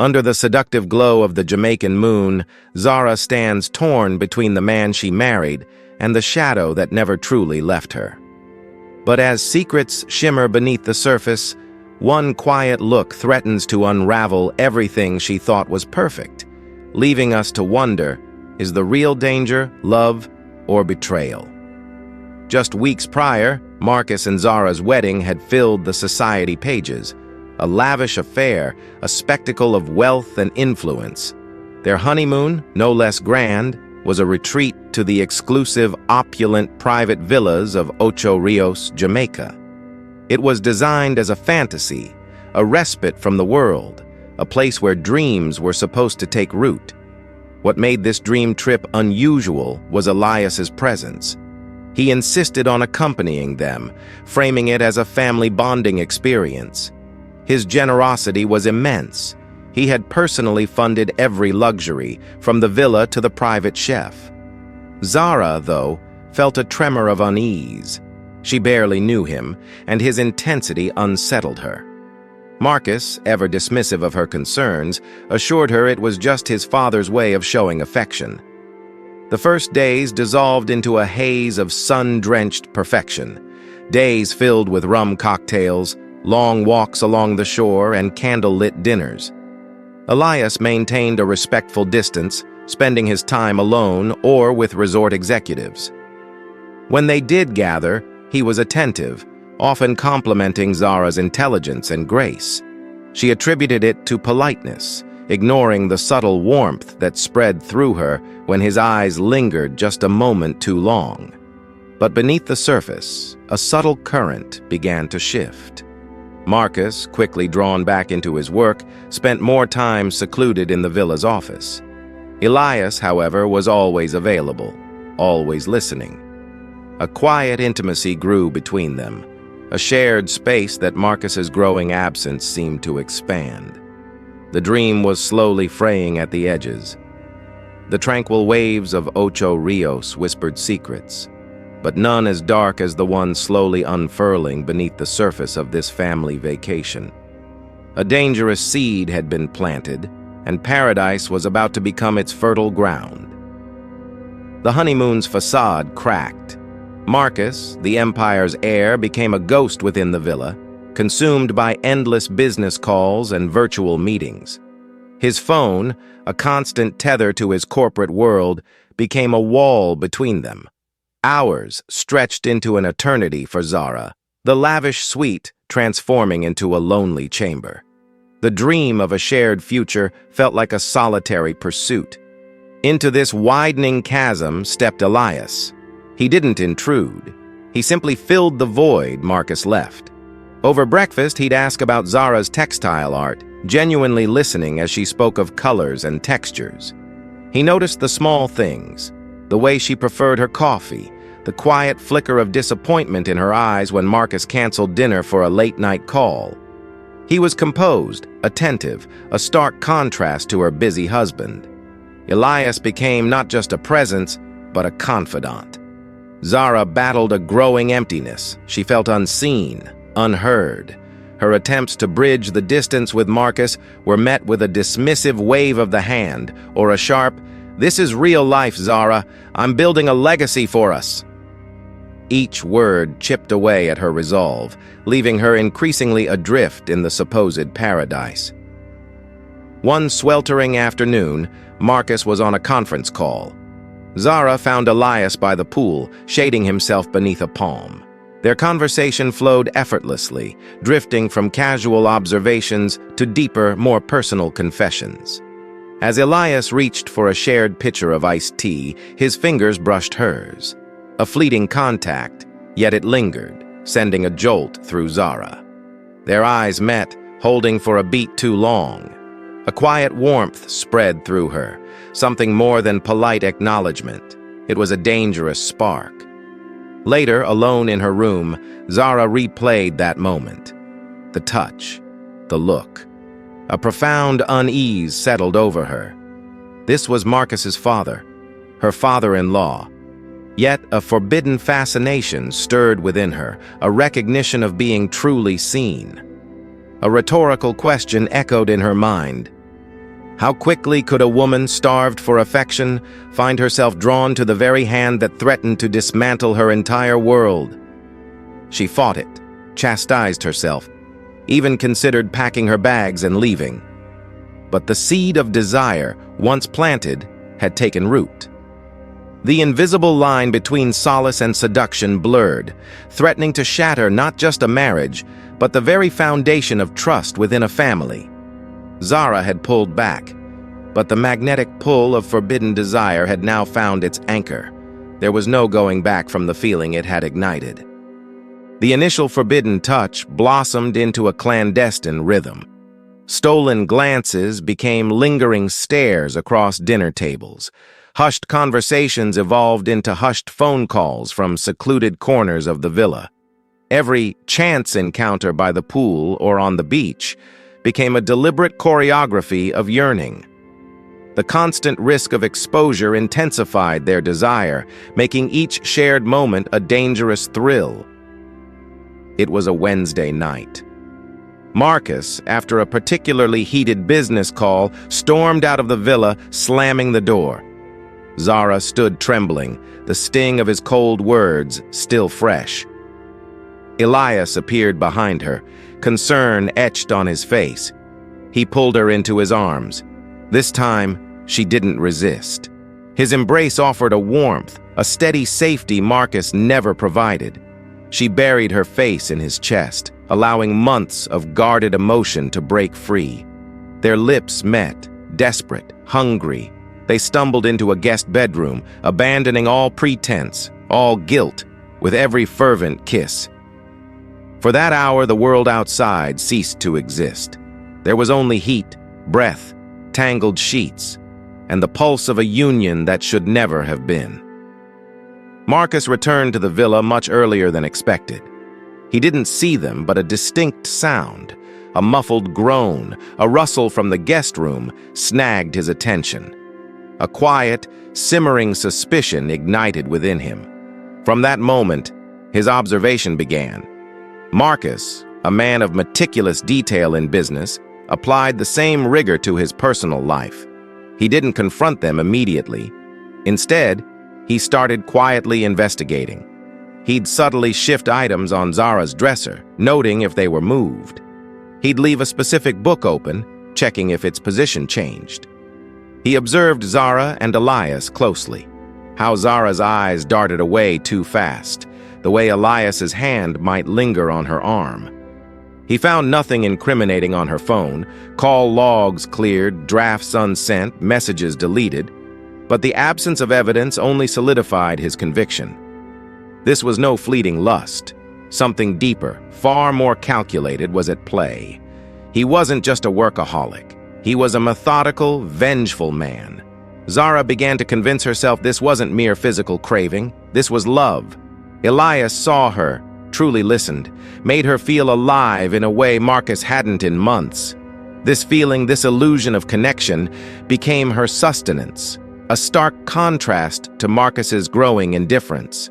Under the seductive glow of the Jamaican moon, Zara stands torn between the man she married and the shadow that never truly left her. But as secrets shimmer beneath the surface, one quiet look threatens to unravel everything she thought was perfect, leaving us to wonder, is the real danger love or betrayal? Just weeks prior, Marcus and Zara's wedding had filled the society pages, a lavish affair, a spectacle of wealth and influence. Their honeymoon, no less grand, was a retreat to the exclusive, opulent private villas of Ocho Rios, Jamaica. It was designed as a fantasy, a respite from the world, a place where dreams were supposed to take root. What made this dream trip unusual was Elias's presence. He insisted on accompanying them, framing it as a family bonding experience. His generosity was immense. He had personally funded every luxury, from the villa to the private chef. Zara, though, felt a tremor of unease. She barely knew him, and his intensity unsettled her. Marcus, ever dismissive of her concerns, assured her it was just his father's way of showing affection. The first days dissolved into a haze of sun-drenched perfection, days filled with rum cocktails, long walks along the shore, and candle-lit dinners. Elias maintained a respectful distance, spending his time alone or with resort executives. When they did gather, he was attentive, often complimenting Zara's intelligence and grace. She attributed it to politeness, ignoring the subtle warmth that spread through her when his eyes lingered just a moment too long. But beneath the surface, a subtle current began to shift. Marcus, quickly drawn back into his work, spent more time secluded in the villa's office. Elias, however, was always available, always listening. A quiet intimacy grew between them, a shared space that Marcus's growing absence seemed to expand. The dream was slowly fraying at the edges. The tranquil waves of Ocho Rios whispered secrets, but none as dark as the one slowly unfurling beneath the surface of this family vacation. A dangerous seed had been planted, and paradise was about to become its fertile ground. The honeymoon's facade cracked. Marcus, the empire's heir, became a ghost within the villa, consumed by endless business calls and virtual meetings. His phone, a constant tether to his corporate world, became a wall between them. Hours stretched into an eternity for Zara, the lavish suite transforming into a lonely chamber. The dream of a shared future felt like a solitary pursuit. Into this widening chasm stepped Elias. He didn't intrude. He simply filled the void Marcus left. Over breakfast, he'd ask about Zara's textile art, genuinely listening as she spoke of colors and textures. He noticed the small things, the way she preferred her coffee, the quiet flicker of disappointment in her eyes when Marcus canceled dinner for a late-night call. He was composed, attentive, a stark contrast to her busy husband. Elias became not just a presence, but a confidant. Zara battled a growing emptiness. She felt unseen, unheard. Her attempts to bridge the distance with Marcus were met with a dismissive wave of the hand or a sharp, "This is real life, Zara. I'm building a legacy for us." Each word chipped away at her resolve, leaving her increasingly adrift in the supposed paradise. One sweltering afternoon, Marcus was on a conference call. Zara found Elias by the pool, shading himself beneath a palm. Their conversation flowed effortlessly, drifting from casual observations to deeper, more personal confessions. As Elias reached for a shared pitcher of iced tea, his fingers brushed hers. A fleeting contact, yet it lingered, sending a jolt through Zara. Their eyes met, holding for a beat too long. A quiet warmth spread through her, something more than polite acknowledgement. It was a dangerous spark. Later, alone in her room, Zara replayed that moment. The touch, the look. A profound unease settled over her. This was Marcus's father, her father-in-law. Yet a forbidden fascination stirred within her, a recognition of being truly seen. A rhetorical question echoed in her mind. How quickly could a woman starved for affection find herself drawn to the very hand that threatened to dismantle her entire world? She fought it, chastised herself, even considered packing her bags and leaving. But the seed of desire, once planted, had taken root. The invisible line between solace and seduction blurred, threatening to shatter not just a marriage, but the very foundation of trust within a family. Zara had pulled back, but the magnetic pull of forbidden desire had now found its anchor. There was no going back from the feeling it had ignited. The initial forbidden touch blossomed into a clandestine rhythm. Stolen glances became lingering stares across dinner tables. Hushed conversations evolved into hushed phone calls from secluded corners of the villa. Every chance encounter by the pool or on the beach became a deliberate choreography of yearning. The constant risk of exposure intensified their desire, making each shared moment a dangerous thrill. It was a Wednesday night. Marcus, after a particularly heated business call, stormed out of the villa, slamming the door. Zara stood trembling, the sting of his cold words still fresh. Elias appeared behind her, concern etched on his face. He pulled her into his arms. This time, she didn't resist. His embrace offered a warmth, a steady safety Marcus never provided. She buried her face in his chest, allowing months of guarded emotion to break free. Their lips met, desperate, hungry. They stumbled into a guest bedroom, abandoning all pretense, all guilt, with every fervent kiss. For that hour, the world outside ceased to exist. There was only heat, breath, tangled sheets, and the pulse of a union that should never have been. Marcus returned to the villa much earlier than expected. He didn't see them, but a distinct sound, a muffled groan, a rustle from the guest room, snagged his attention. A quiet, simmering suspicion ignited within him. From that moment, his observation began. Marcus, a man of meticulous detail in business, applied the same rigor to his personal life. He didn't confront them immediately. Instead, he started quietly investigating. He'd subtly shift items on Zara's dresser, noting if they were moved. He'd leave a specific book open, checking if its position changed. He observed Zara and Elias closely, how Zara's eyes darted away too fast, the way Elias's hand might linger on her arm. He found nothing incriminating on her phone, call logs cleared, drafts unsent, messages deleted, but the absence of evidence only solidified his conviction. This was no fleeting lust. Something deeper, far more calculated was at play. He wasn't just a workaholic. He was a methodical, vengeful man. Zara began to convince herself this wasn't mere physical craving. This was love. Elias saw her, truly listened, made her feel alive in a way Marcus hadn't in months. This feeling, this illusion of connection, became her sustenance, a stark contrast to Marcus's growing indifference.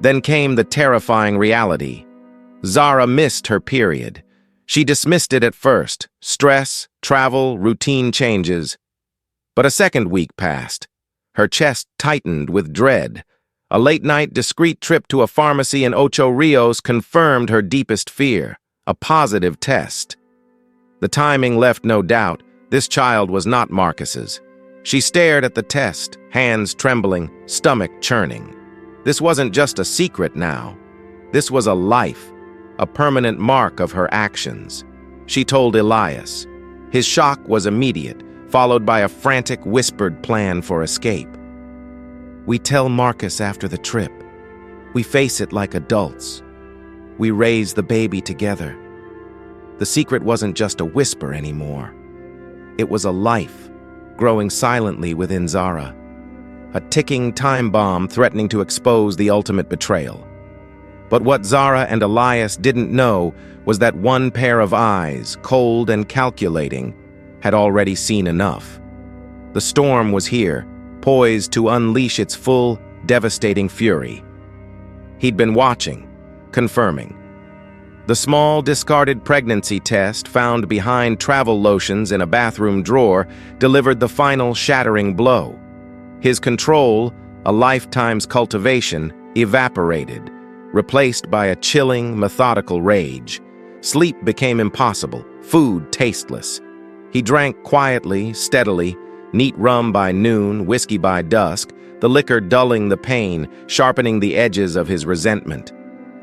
Then came the terrifying reality. Zara missed her period. She dismissed it at first, stress, travel, routine changes. But a second week passed. Her chest tightened with dread. A late-night, discreet trip to a pharmacy in Ocho Rios confirmed her deepest fear, a positive test. The timing left no doubt. This child was not Marcus's. She stared at the test, hands trembling, stomach churning. This wasn't just a secret now. This was a life, a permanent mark of her actions. She told Elias. His shock was immediate, followed by a frantic, whispered plan for escape. We tell Marcus after the trip. We face it like adults. We raise the baby together. The secret wasn't just a whisper anymore. It was a life, growing silently within Zara. A ticking time bomb threatening to expose the ultimate betrayal. But what Zara and Elias didn't know was that one pair of eyes, cold and calculating, had already seen enough. The storm was here, poised to unleash its full, devastating fury. He'd been watching, confirming. The small, discarded pregnancy test found behind travel lotions in a bathroom drawer delivered the final shattering blow. His control, a lifetime's cultivation, evaporated, replaced by a chilling, methodical rage. Sleep became impossible, food tasteless. He drank quietly, steadily, neat rum by noon, whiskey by dusk, the liquor dulling the pain, sharpening the edges of his resentment.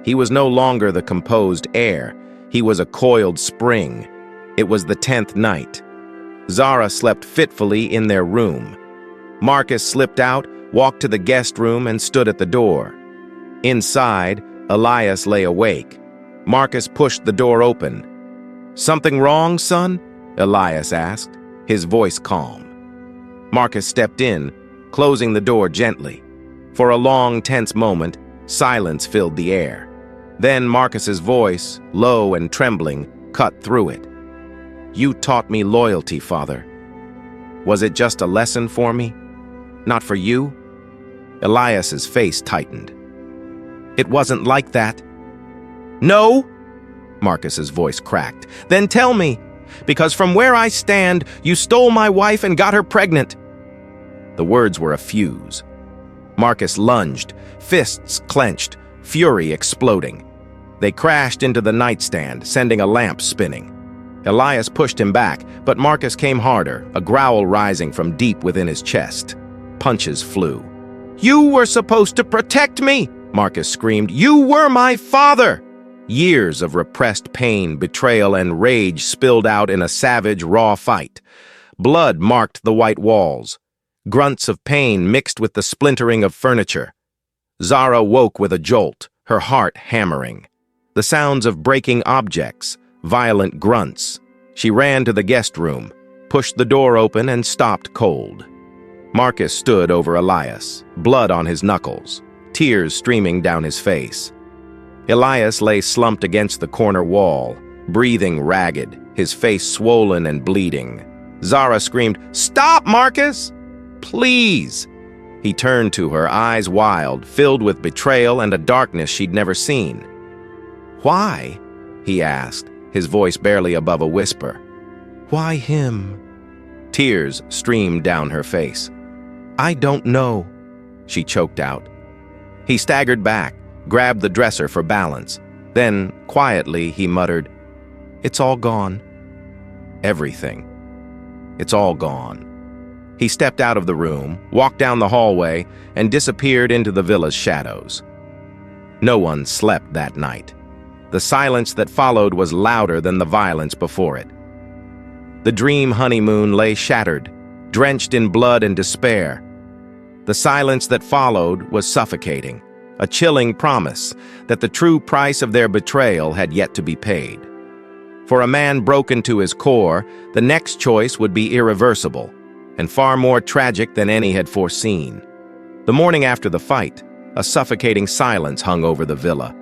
He was no longer the composed heir. He was a coiled spring. It was the 10th night. Zara slept fitfully in their room. Marcus slipped out, walked to the guest room, and stood at the door. Inside, Elias lay awake. Marcus pushed the door open. "Something wrong, son?" Elias asked, his voice calm. Marcus stepped in, closing the door gently. For a long, tense moment, silence filled the air. Then Marcus's voice, low and trembling, cut through it. "You taught me loyalty, Father. Was it just a lesson for me? Not for you?" Elias's face tightened. "It wasn't like that." "No?" Marcus's voice cracked. "Then tell me, because from where I stand, you stole my wife and got her pregnant." The words were a fuse. Marcus lunged, fists clenched, fury exploding. They crashed into the nightstand, sending a lamp spinning. Elias pushed him back, but Marcus came harder, a growl rising from deep within his chest. Punches flew. "You were supposed to protect me!" Marcus screamed. "You were my father!" Years of repressed pain, betrayal, and rage spilled out in a savage, raw fight. Blood marked the white walls. Grunts of pain mixed with the splintering of furniture. Zara woke with a jolt, her heart hammering. The sounds of breaking objects, violent grunts. She ran to the guest room, pushed the door open, and stopped cold. Marcus stood over Elias, blood on his knuckles, tears streaming down his face. Elias lay slumped against the corner wall, breathing ragged, his face swollen and bleeding. Zara screamed, "Stop, Marcus! Please!" He turned to her, eyes wild, filled with betrayal and a darkness she'd never seen. "Why?" he asked, his voice barely above a whisper. "Why him?" Tears streamed down her face. "I don't know," she choked out. He staggered back, grabbed the dresser for balance. Then, quietly, he muttered, "It's all gone. Everything. It's all gone." He stepped out of the room, walked down the hallway, and disappeared into the villa's shadows. No one slept that night. The silence that followed was louder than the violence before it. The dream honeymoon lay shattered, drenched in blood and despair. The silence that followed was suffocating, a chilling promise that the true price of their betrayal had yet to be paid. For a man broken to his core, the next choice would be irreversible, and far more tragic than any had foreseen. The morning after the fight, a suffocating silence hung over the villa.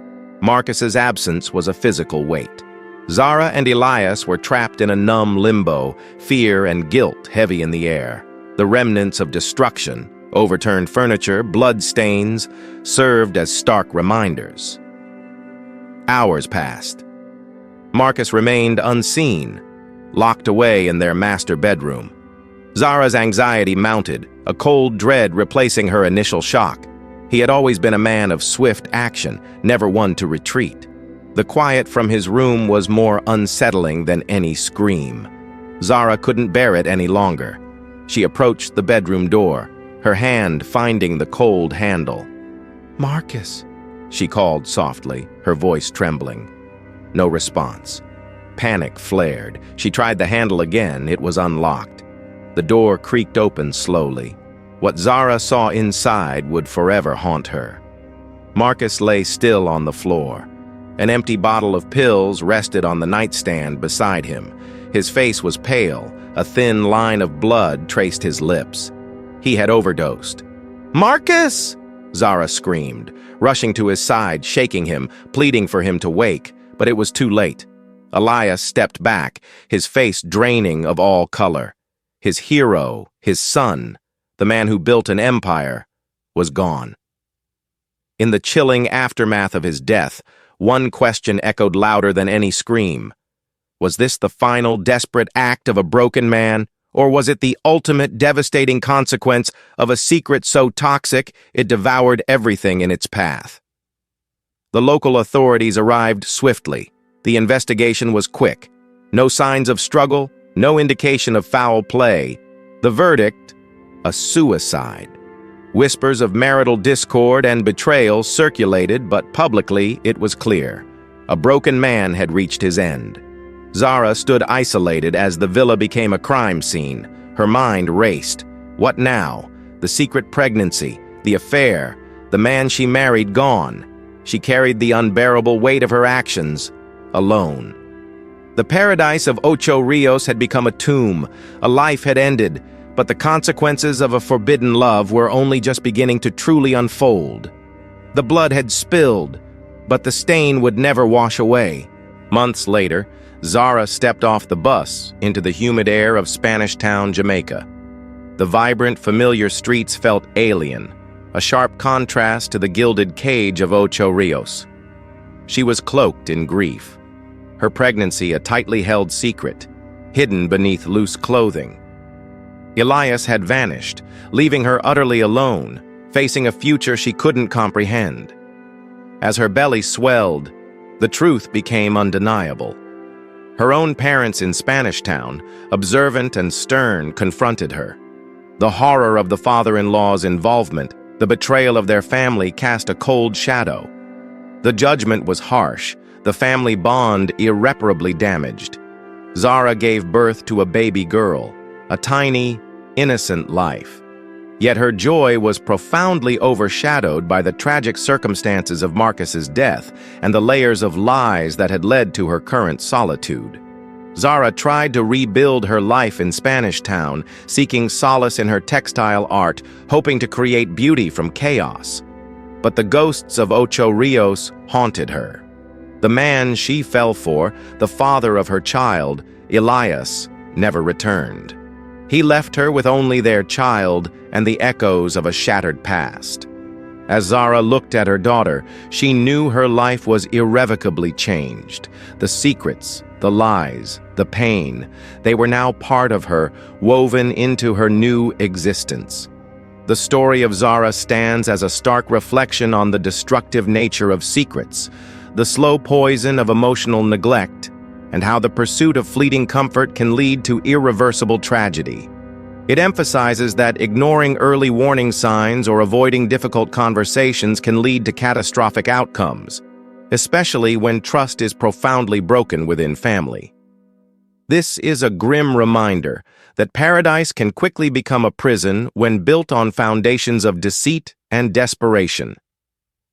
Marcus's absence was a physical weight. Zara and Elias were trapped in a numb limbo, fear and guilt heavy in the air. The remnants of destruction, overturned furniture, blood stains, served as stark reminders. Hours passed. Marcus remained unseen, locked away in their master bedroom. Zara's anxiety mounted, a cold dread replacing her initial shock. He had always been a man of swift action, never one to retreat. The quiet from his room was more unsettling than any scream. Zara couldn't bear it any longer. She approached the bedroom door, her hand finding the cold handle. "Marcus," she called softly, her voice trembling. No response. Panic flared. She tried the handle again. It was unlocked. The door creaked open slowly. What Zara saw inside would forever haunt her. Marcus lay still on the floor. An empty bottle of pills rested on the nightstand beside him. His face was pale. A thin line of blood traced his lips. He had overdosed. "Marcus!" Zara screamed, rushing to his side, shaking him, pleading for him to wake, but it was too late. Elias stepped back, his face draining of all color. His hero, his son, the man who built an empire, was gone. In the chilling aftermath of his death, one question echoed louder than any scream. Was this the final, desperate act of a broken man, or was it the ultimate, devastating consequence of a secret so toxic it devoured everything in its path? The local authorities arrived swiftly. The investigation was quick. No signs of struggle, no indication of foul play. The verdict: a suicide. Whispers of marital discord and betrayal circulated, but publicly it was clear. A broken man had reached his end. Zara stood isolated as the villa became a crime scene. Her mind raced. What now? The secret pregnancy, the affair, the man she married gone. She carried the unbearable weight of her actions, alone. The paradise of Ocho Rios had become a tomb. A life had ended, but the consequences of a forbidden love were only just beginning to truly unfold. The blood had spilled, but the stain would never wash away. Months later, Zara stepped off the bus into the humid air of Spanish Town, Jamaica. The vibrant, familiar streets felt alien, a sharp contrast to the gilded cage of Ocho Rios. She was cloaked in grief, her pregnancy a tightly held secret, hidden beneath loose clothing. Elias had vanished, leaving her utterly alone, facing a future she couldn't comprehend. As her belly swelled, the truth became undeniable. Her own parents in Spanish Town, observant and stern, confronted her. The horror of the father-in-law's involvement, the betrayal of their family, cast a cold shadow. The judgment was harsh, the family bond irreparably damaged. Zara gave birth to a baby girl, a tiny, innocent life. Yet her joy was profoundly overshadowed by the tragic circumstances of Marcus's death and the layers of lies that had led to her current solitude. Zara tried to rebuild her life in Spanish Town, seeking solace in her textile art, hoping to create beauty from chaos. But the ghosts of Ocho Rios haunted her. The man she fell for, the father of her child, Elias, never returned. He left her with only their child and the echoes of a shattered past. As Zara looked at her daughter, she knew her life was irrevocably changed. The secrets, the lies, the pain, they were now part of her, woven into her new existence. The story of Zara stands as a stark reflection on the destructive nature of secrets, the slow poison of emotional neglect, and how the pursuit of fleeting comfort can lead to irreversible tragedy. It emphasizes that ignoring early warning signs or avoiding difficult conversations can lead to catastrophic outcomes, especially when trust is profoundly broken within family. This is a grim reminder that paradise can quickly become a prison when built on foundations of deceit and desperation.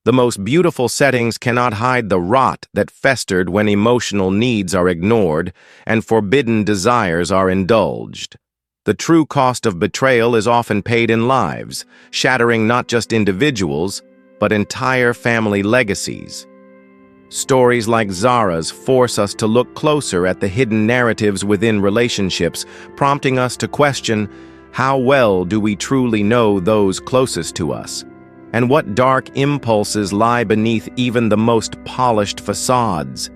The most beautiful settings cannot hide the rot that festered when emotional needs are ignored and forbidden desires are indulged. The true cost of betrayal is often paid in lives, shattering not just individuals, but entire family legacies. Stories like Zara's force us to look closer at the hidden narratives within relationships, prompting us to question, how well do we truly know those closest to us? And what dark impulses lie beneath even the most polished facades?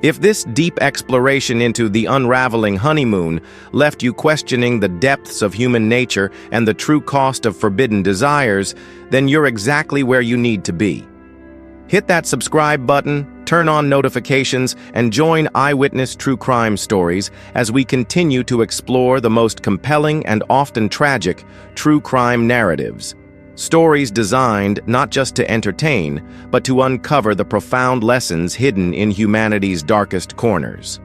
If this deep exploration into the unraveling honeymoon left you questioning the depths of human nature and the true cost of forbidden desires, then you're exactly where you need to be. Hit that subscribe button, turn on notifications, and join Eyewitness True Crime Stories as we continue to explore the most compelling and often tragic true crime narratives. Stories designed not just to entertain, but to uncover the profound lessons hidden in humanity's darkest corners.